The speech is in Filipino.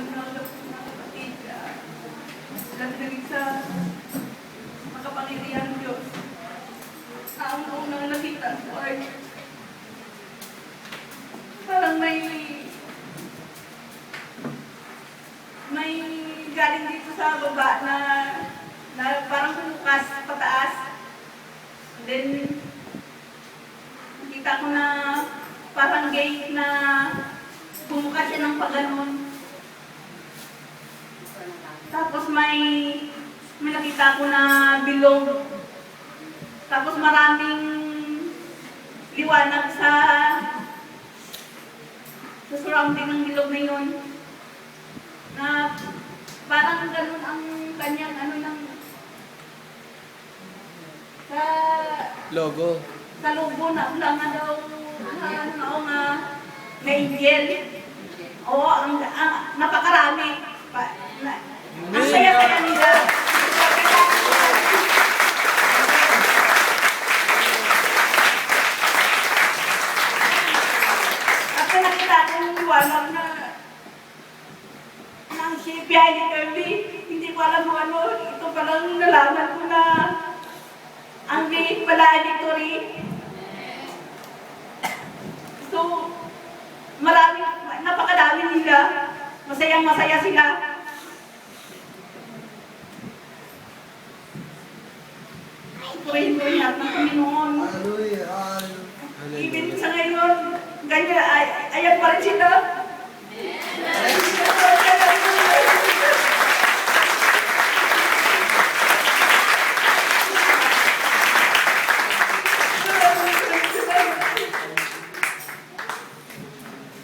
tinanggap ng mga kapatid. Dagdag sa makapangyarihan Diyos. Ang unang nakita ko ay parang may galing dito sa baba na parang bumukas pataas. And then, nakita ko na parang gate na bumukas siya ng pagganon. Tapos may nakita ko na bilog. Tapos maraming liwanag sa surrounding ng bilog na yun. Na parang ganun ang kanyang sa Logo. sa logo na wala nga daw na angel. Oo, napakarami. Ang saya-saya nila. At nakita ko yung liwanag na si Piay ni Kirby, hindi ko alam kung ano. Ito palang nalaman ko na ang liit pala ay Victory. So, napakadami nila. Masayang-masaya sila. Purihin ko lahat ng Panginoon. Even sa ngayon, ganyan, ayan pa rin sila.